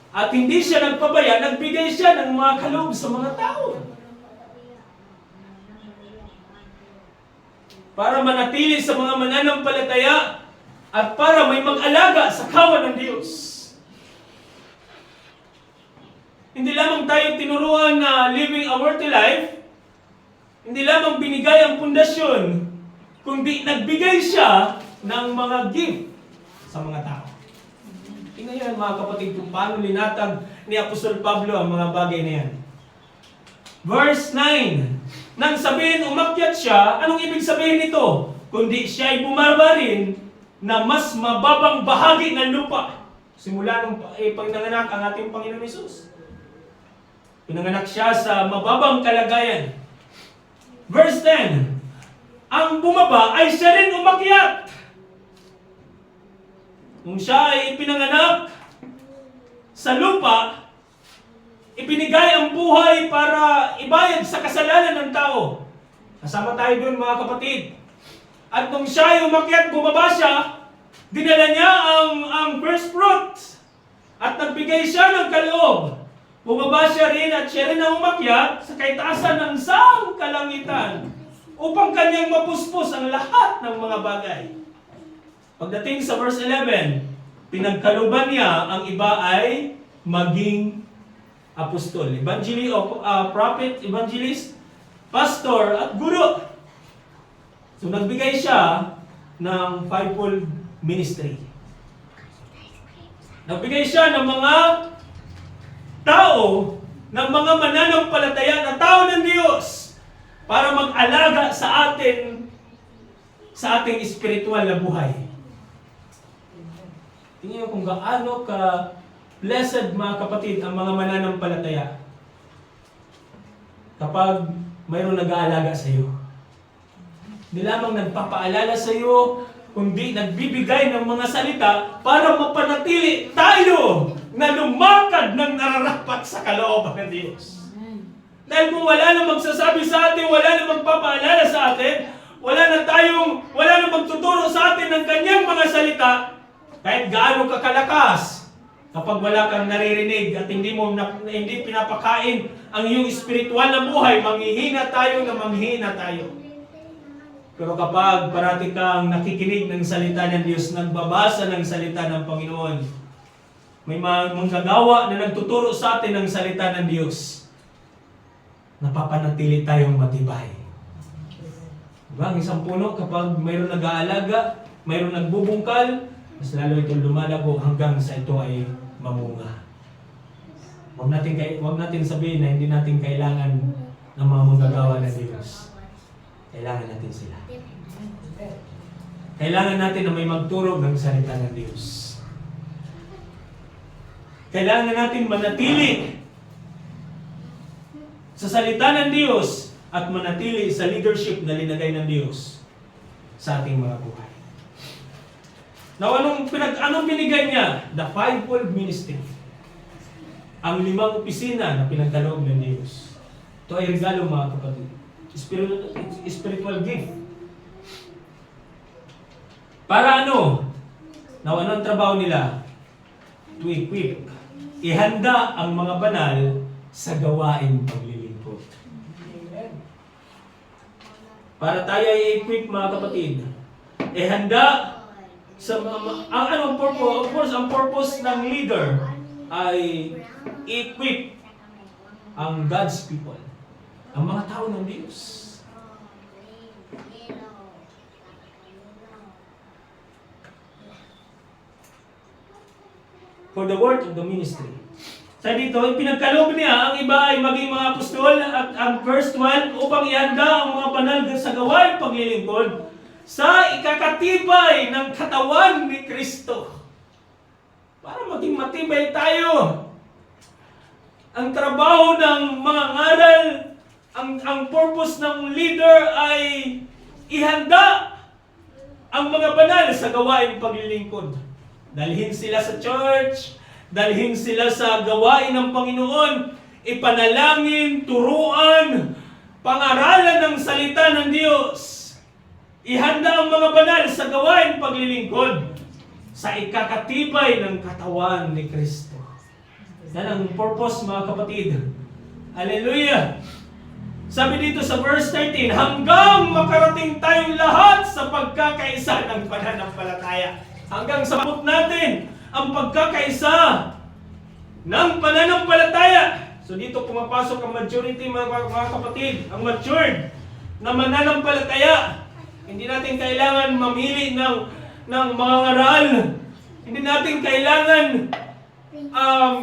At hindi siya nagpabaya, nagbigay siya ng mga kaloob sa mga tao. Para manatili sa mga mananampalataya at para may mag-alaga sa kawan ng Diyos. Hindi lamang tayo tinuruan na living a worthy life, hindi lamang binigay ang pundasyon, kundi nagbigay siya ng mga gift sa mga tao. Tingnan yan mga kapatid kung paano linatag ni Apostol Pablo ang mga bagay na yan. Verse 9. Nang sabihin umakyat siya, anong ibig sabihin nito? Kundi siya ay bumaba rin na mas mababang bahagi ng lupa. Simula nung pinanganak ang ating Panginoon Hesus. Pinanganak siya sa mababang kalagayan. Verse 10. Ang bumaba ay siya rin umakyat. Nung siya ay pinanganak sa lupa, ibinigay ang buhay para ibayad sa kasalanan ng tao. Kasama tayo doon mga kapatid. At nung siya ay umakyat, bumaba siya, dinala niya ang first fruit. At nagbigay siya ng kaloob. Bumaba siya rin at siya rin ang umakyat sa kaitaasan ng sang kalangitan upang kanyang mapuspos ang lahat ng mga bagay. Pagdating sa verse 11, pinagkaluban niya ang iba ay maging apostol, prophet, evangelist, pastor, at guro. So nagbigay siya ng fivefold ministry. Nagbigay siya ng mga tao, ng mga mananampalataya na tao ng Diyos para mag-alaga sa atin, sa ating spiritual na buhay. Tingnan niyo kung gaano ka blessed mga kapatid ang mga mananampalataya kapag mayroong nag-aalaga sa iyo. Hindi lamang nagpapaalala sa iyo, kundi nagbibigay ng mga salita para mapanatili tayo na lumakad ng nararapat sa kalooban ng Diyos. Dahil kung wala na magsasabi sa atin, wala na magpapaalala sa atin, wala na magtuturo sa atin ng kanyang mga salita, kahit gaano ka kalakas, kapag wala kang naririnig at hindi pinapakain ang iyong spiritual na buhay, manghihina tayo. Pero kapag parati kang nakikinig ng salita ng Diyos, nagbabasa ng salita ng Panginoon, may manggagawa na nagtuturo sa atin ng salita ng Diyos, napapanatili tayong matibay. Diba? Ang isang puno, kapag mayroon nag-aalaga, mayroon nagbubungkal, mas lalo itong lumalago hanggang sa ito ay mamunga. Huwag natin sabihin na hindi natin kailangan ng mga manggagawa ng Diyos. Kailangan natin sila. Kailangan natin na may magturo ng salita ng Diyos. Kailangan natin manatili sa salita ng Diyos at manatili sa leadership na linagay ng Diyos sa ating mga buhay. Now, anong binigay niya? The fivefold ministry. Ang 5 opisina na pinagkaloob ng Diyos. Ito ay regalo mga kapatid. Spiritual gift. Para ano? Now, anong trabaho nila? To equip. Ihanda ang mga banal sa gawaing paglilingkod. Para tayo ay equip mga kapatid. Ihanda ang purpose, of course, ang purpose ng leader ay equip ang God's people, ang mga tao ng Diyos. For the work of the ministry. Sa dito, pinagkaloob niya, ang iba ay maging mga apostol at ang first one upang ihanda ang mga banal sa gawaing paglilingkod sa ikakatibay ng katawan ni Kristo. Para maging matibay tayo. Ang trabaho ng mga ngaral, ang purpose ng leader ay ihanda ang mga banal sa gawain paglilingkod. Dalhin sila sa church, dalhin sila sa gawain ng Panginoon, ipanalangin, turuan, pangaralan ng salita ng Diyos. Ihanda ang mga banal sa gawain paglilingkod sa ikakatibay ng katawan ni Kristo. Yan ang purpose, mga kapatid. Hallelujah! Sabi dito sa verse 13, hanggang makarating tayong lahat sa pagkakaisa ng pananampalataya. Hanggang sabot natin ang pagkakaisa ng pananampalataya. So dito pumapasok ang maturity, mga kapatid. Ang matured na mananampalataya. Hindi natin kailangan mamili ng mga ngaral. Hindi natin kailangan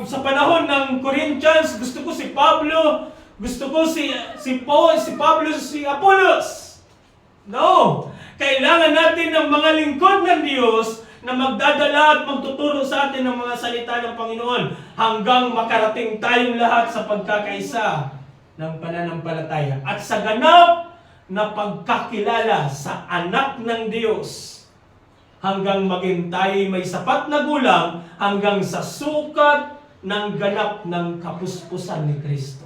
sa panahon ng Corinthians, gusto ko si Pablo, gusto ko si Paul, si Pablo, si Apollos. No! Kailangan natin ng mga lingkod ng Diyos na magdadala at magtuturo sa atin ng mga salita ng Panginoon hanggang makarating tayong lahat sa pagkakaisa ng pananampalataya at sa ganap na pagkakilala sa anak ng Diyos hanggang maging tayo may sapat na gulang hanggang sa sukat ng ganap ng kapuspusan ni Kristo.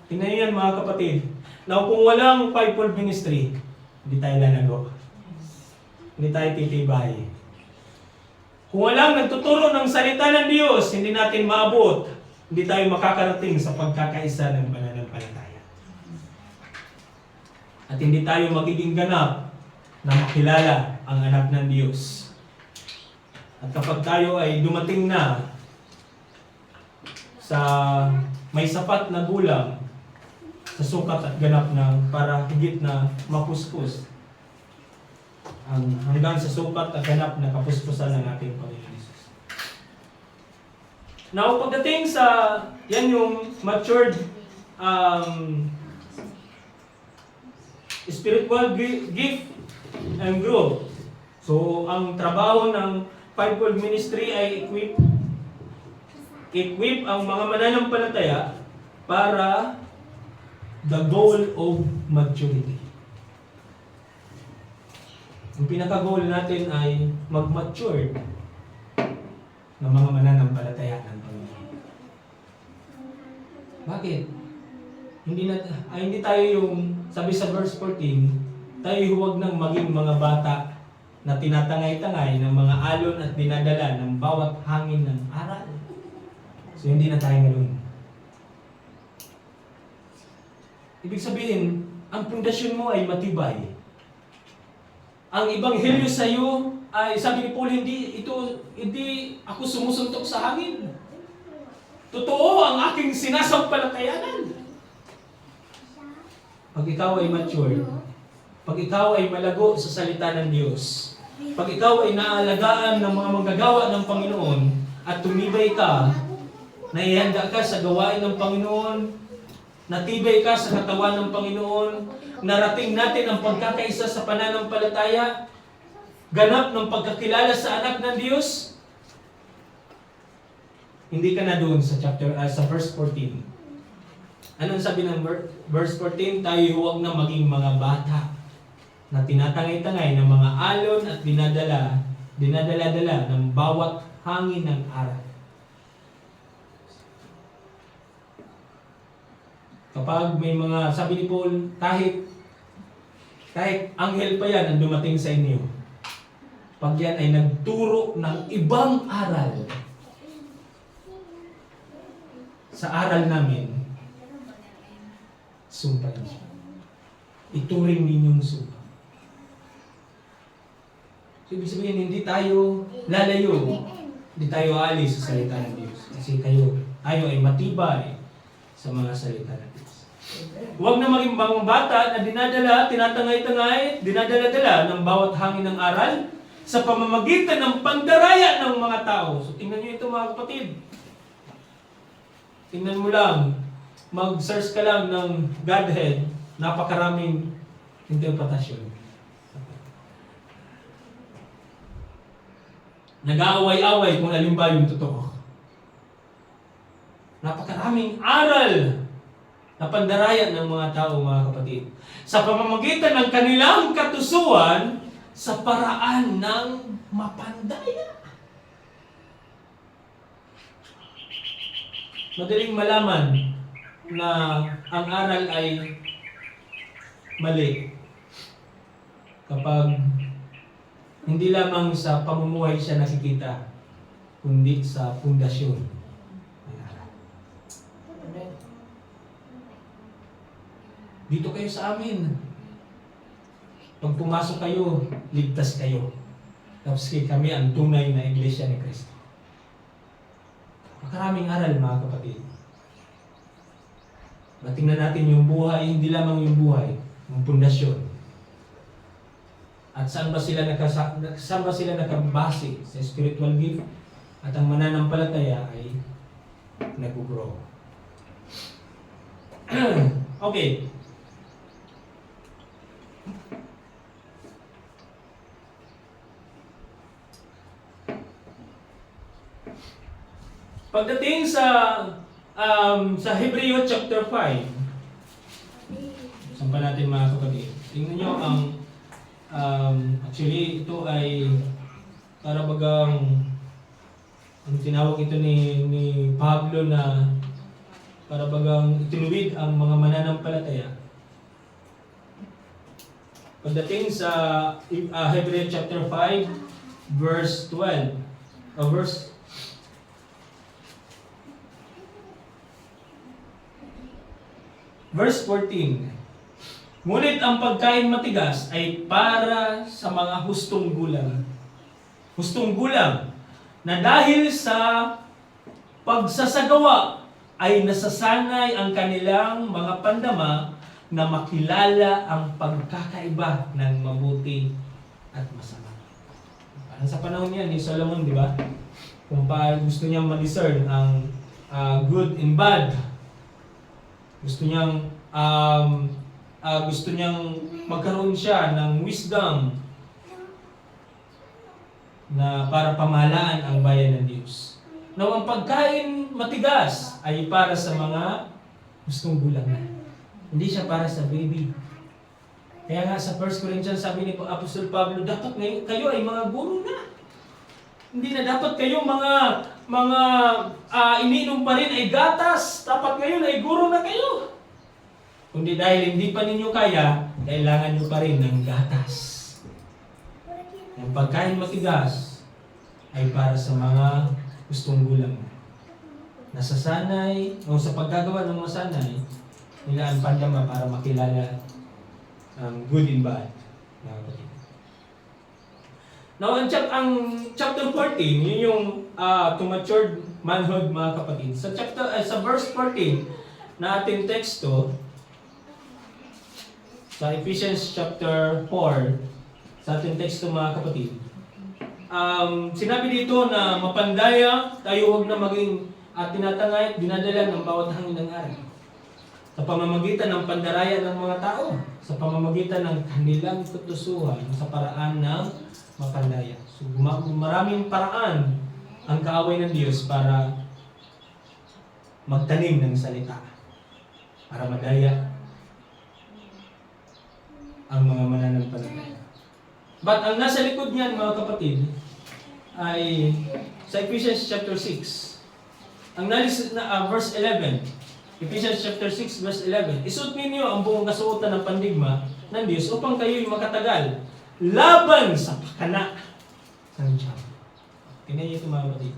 Tingnan niyo yan, mga kapatid. Now, kung walang fivefold ministry, hindi tayo lalago. Hindi tayo titibay. Kung walang nagtuturo ng salita ng Diyos, hindi natin maabot. Hindi tayo makakarating sa pagkakaisa ng pananampalataya. At hindi tayo magiging ganap na makilala ang anak ng Diyos. At kapag tayo ay dumating na sa may sapat na gulang, sa sukat at ganap na para higit na mapuspos hanggang sa sukat at ganap na kapuspusan ng ating Panginoon Jesus. Now, pagdating sa yan yung matured spiritual gift and growth. So, ang trabaho ng fivefold ministry ay equip ang mga mananampalataya para the goal of maturity. Ang pinaka-goal natin ay mag-mature ng mga mananampalataya ng Panginoon. Bakit? Hindi tayo yung, sabi sa verse 14, tayo huwag nang maging mga bata na tinatangay-tangay ng mga alon at dinadala ng bawat hangin ng aral. So hindi na tayo ganoon. Ibig sabihin, ang pundasyon mo ay matibay. Ang ebanghelyo sa iyo ay, sabi ni Paul, hindi ako sumusuntok sa hangin. Totoo ang aking sinasampalatayanan. Pag ikaw ay mature, pag ikaw ay malago sa salita ng Diyos, pag ikaw ay naalagaan ng mga manggagawa ng Panginoon at tumibay ka, naihanda ka sa gawain ng Panginoon, natibay ka sa katawan ng Panginoon, narating natin ang pagkakaisa sa pananampalataya, ganap ng pagkakilala sa anak ng Diyos, hindi ka na doon sa verse 14. Anong sabi ng verse 14? Tayo huwag na maging mga bata na tinatangay-tangay ng mga alon at dinadala-dala ng bawat hangin ng aral. Kapag may mga, sabi ni Paul, kahit anghel pa yan ang dumating sa inyo, pag yan ay nagturo ng ibang aral sa aral namin, sumpain siya. Ituring ninyong sumpa. So, ibig sabihin, hindi tayo lalayo, hindi tayo alis sa salita ng Diyos. Kasi tayo ay matibay sa mga salita ng Diyos. Huwag na maging mga bata na tinatangay-tangay, dinadala-dala ng bawat hangin ng aral sa pamamagitan ng pandaraya ng mga tao. So, tingnan nyo ito, mga kapatid. Tingnan mo lang, mag-search ka lang ng Godhead, napakaraming interpretasyon. Nag-aaway-away kung alin ba yung totoo. Napakaraming aral na na pandaraya ng mga tao, mga kapatid. Sa pamamagitan ng kanilang katusuan sa paraan ng mapandaya. Madaling malaman na ang aral ay mali kapag hindi lamang sa pamumuhay siya nakikita, kundi sa pundasyon ng aral. Dito kayo sa amin. Pag pumasok kayo, ligtas kayo. Tapos kami ang tunay na Iglesia ni Cristo. Makaraming aral, mga kapatid. Tingnan natin yung buhay, hindi lamang yung buhay, yung pundasyon. At saan ba sila nakabase sa spiritual gift? At ang mananampalataya ay nag-grow. Okay. Pagdating sa Hebreo chapter 5, saan pa natin mga kapatid? Tingnan nyo ang actually ito ay para bagang ang tinawag ito ni Pablo na para bagang itinuwid ang mga mananampalataya. Pagdating sa Hebreo chapter 5 verse 12 Verse 14. Ngunit ang pagkain matigas ay para sa mga hustong gulang. Hustong gulang na dahil sa pagsasagawa ay nasasanay ang kanilang mga pandama na makilala ang pagkakaiba ng mabuti at masama. Parang sa panahon yan ni Solomon, di ba? Kung paano gusto niyang ma-discern ang good and bad. Gusto niyang magkaroon siya ng wisdom na para pamahalaan ang bayan ng Diyos. Now, ang pagkain matigas ay para sa mga gustong gulang na. Hindi siya para sa baby. Kaya nga sa 1 Corinthians sabi ni Apostol Pablo, dapat kayo ay mga guro na. Hindi na dapat kayo mga iniinom pa rin ay gatas. Dapat ngayon ay guro na kayo. Kundi dahil hindi pa ninyo kaya, kailangan nyo pa rin ng gatas. Ang pagkain matigas ay para sa mga gustong gulang. Nasasanay, o sa paggagawa ng masanay, nila ang pandama para makilala ang good and bad. Now, ang chapter 14, yun yung to matured manhood, mga kapatid. Sa verse 14 na ating teksto, sa Ephesians chapter 4, sa ating teksto, mga kapatid, sinabi dito na mapandaya, tayo huwag na maging tinatangay at dinadala ng bawat hangin ng araw. Sa pamamagitan ng pandaraya ng mga tao, sa pamamagitan ng kanilang kutusuhan, sa paraan ng mapandaya. So, maraming paraan ang kaaway ng Diyos para magtanim ng salita, para madaya ang mga mananampalataya. But ang nasa likod niyan, mga kapatid, ay sa Ephesians chapter 6. Ang verse 11. Ephesians chapter 6 verse 11. Isuot ninyo ang buong kasuotan ng pandigma ng Diyos upang kayo'y makatagal laban sa pakana ng Diyan. Tingnan niyo ito, mga kapatid.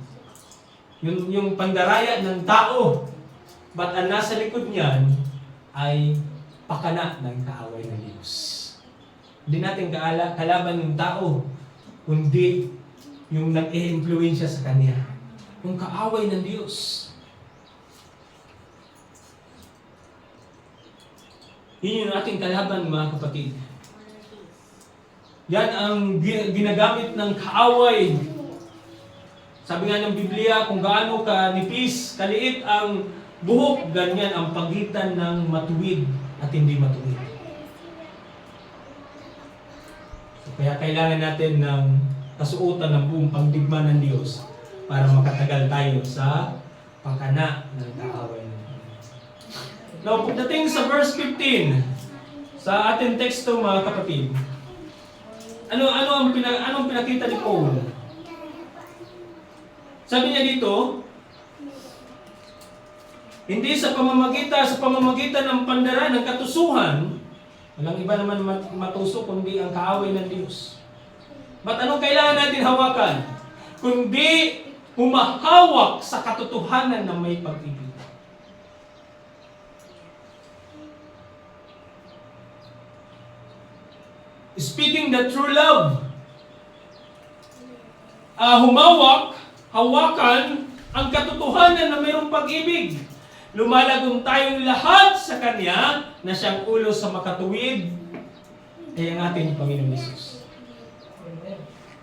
Yung pandaraya ng tao, but ang nasa likod niyan ay pakana ng kaaway ng Diyos. Hindi natin kalaban ng tao, kundi yung nag-i-influensya sa kanya. Yung kaaway ng Diyos. Yun yung ating kalaban, mga kapatid. Yan ang ginagamit ng kaaway. Sabi nga ng Biblia, kung gaano kanipis, kaliit ang buhok, ganyan ang pagitan ng matuwid at hindi matuwid. So, kaya kailangan natin ng kasuotan ng buong pagdigma ng Diyos para makatagal tayo sa pakana ng kaaway. Now, pagdating sa verse 15, sa ating teksto mga kapatid, anong pinakita ni Paul? Sabi niya dito, hindi sa pamamagitan ng pandaran ng katusuhan, walang iba naman matuso kundi ang kaaway ng Diyos. Ba't anong kailangan natin hawakan? Kundi humahawak sa katotohanan na may pag-ibig. Speaking the true love. Hawakan ang katotohanan na mayroong pag-ibig. Lumalagong tayong lahat sa Kanya na siyang ulo sa makatuwid ay ang ating Panginoon Hesus.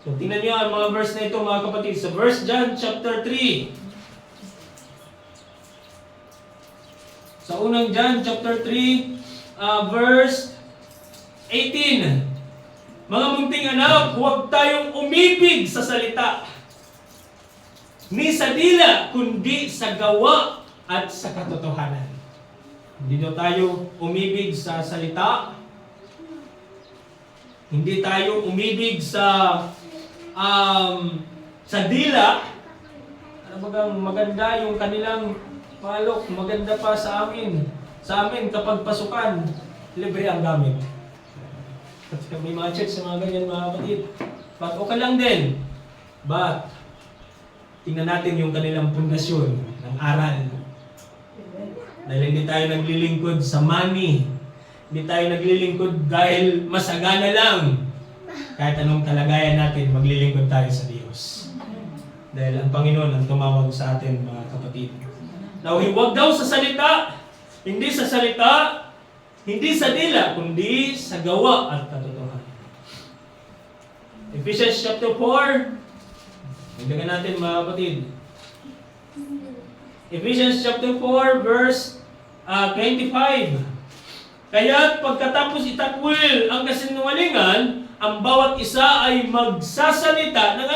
So tingnan niyo ang mga verse na ito mga kapatid. Sa verse John chapter 3. Sa unang John chapter 3 verse 18. Mga munting anak, huwag tayong umibig sa salita, ni sa dila, kundi sa gawa at sa katotohanan. Hindi daw tayo umibig sa salita, hindi tayo umibig sa dila. Ano bagang maganda yung kanilang palok, maganda pa sa amin. Sa amin, kapag pasukan, libre ang gamit. May mga church sa mga ganyan mga kapatid. But okay lang din. But, tingnan natin yung kanilang pundasyon ng aral. Dahil hindi tayo naglilingkod sa money. Hindi tayo naglilingkod dahil masagana lang. Kahit anong kalagayan natin, maglilingkod tayo sa Diyos. Dahil ang Panginoon ang tumawag sa atin mga kapatid. Now, huwag daw sa salita. Hindi sa salita. Hindi sa dila, kundi sa gawa at katotohanan. Ephesians chapter 4. Tignan natin mga kapatid. Ephesians chapter 4 verse 25. Kaya't pagkatapos itakwil ang kasinungalingan, ang bawat isa ay magsasalita ng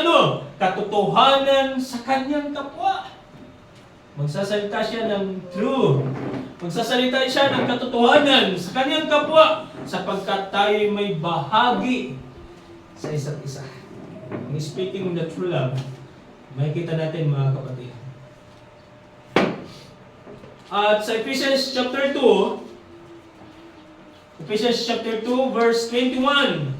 katotohanan sa kanyang kapwa. Magsasalita siya ng true. Magsasalita siya ng katotohanan sa kanyang kapwa sapagkat tayo may bahagi sa isa't isa. Speaking the true love, makikita natin mga kapatid. At sa Ephesians chapter 2 verse 21,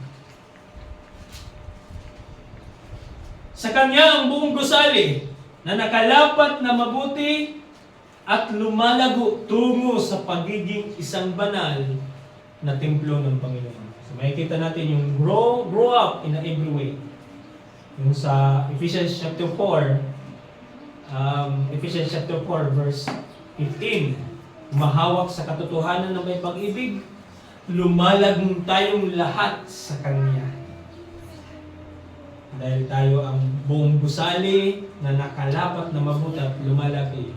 sa kanya ang buong gusali na nakalapat na mabuti at lumalago tungo sa pagiging isang banal na templo ng Panginoon. So makikita natin yung grow up in every way. Yung sa Ephesians chapter 4 verse 15, mahawak sa katotohanan na may pag-ibig, lumalagong tayong lahat sa Kanya. Dahil tayo ang buong gusali na nakalapat na mabuti at lumalaki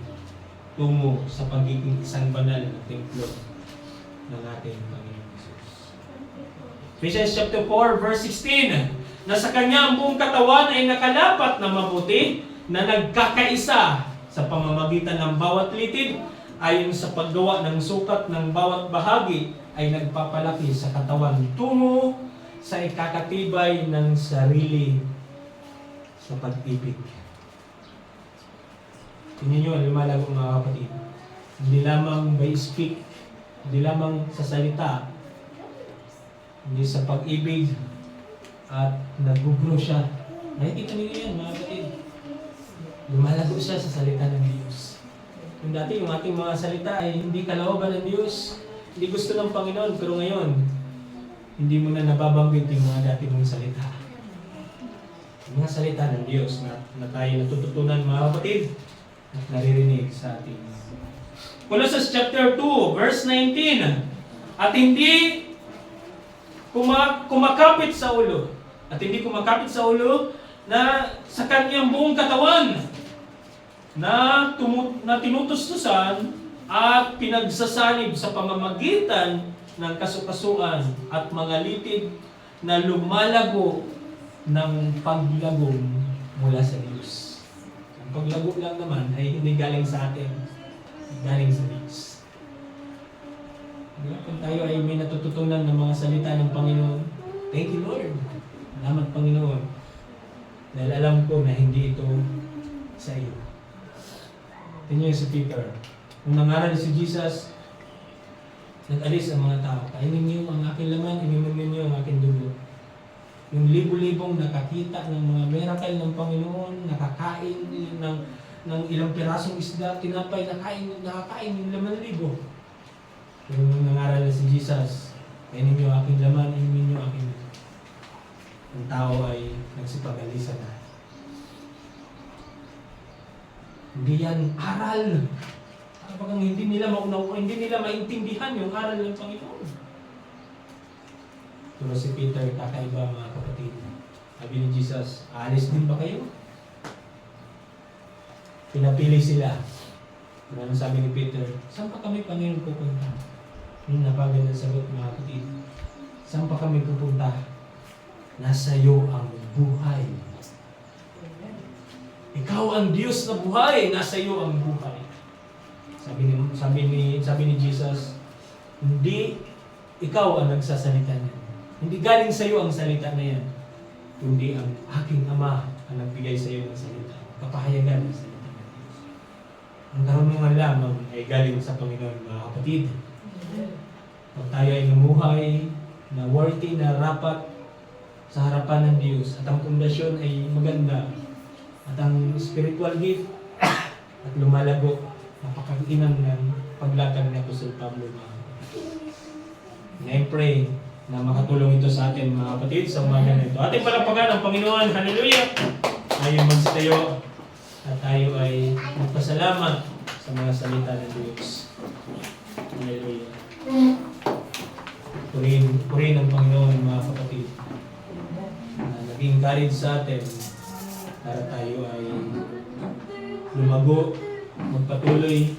tungo sa pagiging isang banal na templo ng ating Panginoon Jesus. Ephesians chapter 4 verse 16, na sa Kanya ang buong katawan ay nakalapat na mabuti na nagkakaisa sa pamamagitan ng bawat litid ayon sa paggawa ng sukat ng bawat bahagi ay nagpapalaki sa katawan tungo sa ikakatibay ng sarili sa pag-ibig. Tingnan nyo, lumalago mga kapatid. Hindi lamang by speak, hindi lamang sa salita, hindi sa pag-ibig, at nag-grow siya. Nakikita niyo yan mga kapatid. Lumalago siya sa salita ng Diyos. Yung dati, yung ating mga salita ay hindi kalooban ng Diyos, hindi gusto ng Panginoon, pero ngayon, hindi mo na nababanggit yung mga dati mong salita. Yung mga salita ng Diyos na tayo natututunan mga kapatid at naririnig sa ating. Colossians chapter 2 verse 19, at hindi kumakapit sa ulo, na sa kanyang buong katawan na tinutustusan at pinagsasanib sa pamamagitan ng kasukasuan at mga litid na lumalago ng paglagong mula sa Diyos. Ang paglago lang naman ay hindi galing sa atin, galing sa Diyos. natututunan ng mga salita ng Panginoon. Thank you, Lord. Salamat, Panginoon. Dahil alam ko na hindi ito sa iyo. Tingnan niyo si Peter. Nung nangaral si Jesus, nag-alis ang mga tao. Kainin niyo ang aking laman, inimin niyo ang aking dugo. Yung libo-libong nakakita ng mga miracle ng Panginoon, nakakain ng ilang pirasong isda, tinapay, nakakain yung 5,000. Yung nangaral na si Jesus, kainin niyo aking laman, inimin niyo aking dugo. Ang tao ay nagsipag-alisa na. Hindi yan aral. Kapag hindi nila maunawa, hindi nila maintindihan yung aral ng Panginoon. Pero si Peter, kakaiba mga kapatid. Sabi ni Jesus, aalis din ba kayo? Pinapili sila. Ano sabi ni Peter? Saan pa kami, Panginoon, pupunta? Yung napagod ng sagot, mga kapatid. Saan pa kami pupunta? Nasa iyo ang buhay. Ikaw ang Diyos na buhay. Nasa iyo ang buhay. Sabi ni Jesus, hindi ikaw ang nagsasalita niyan. Hindi galing sa iyo ang salita na yan. Kundi ang aking Ama ang nagbigay sa iyo ng salita. Kapahayagan ng salita ng Diyos. Ang karunungan lamang ay galing sa Panginoon, mga kapatid. Pag tayo ay namuhay na worthy, na rapat sa harapan ng Diyos, at ang pundasyon ay maganda, at ang spiritual gift at lumalago, napakaginang ng paglatag ni Apostol Pablo, mga kapatid. And I pray na makatulong ito sa atin, mga kapatid, sa umaga na ito. Ating palapagan ang Panginoon. Hallelujah! Tayo magsitayo at tayo ay magpasalamat sa mga salita ng Diyos. Hallelujah! Purihin ang Panginoon, mga kapatid, na nag-encourage sa atin para tayo ay lumago, magpatuloy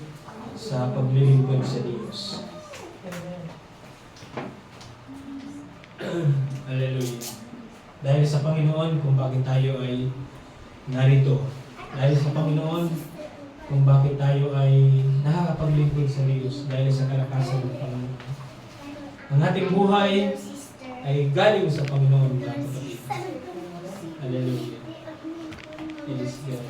sa paglilingkod sa Diyos. Hallelujah. Dahil sa Panginoon kung bakit tayo ay narito. Dahil sa Panginoon kung bakit tayo ay nakakapaglingkod sa Diyos. Dahil sa kalakasan ng Panginoon. Ang ating buhay ay galing sa Panginoon. Hallelujah. It is God.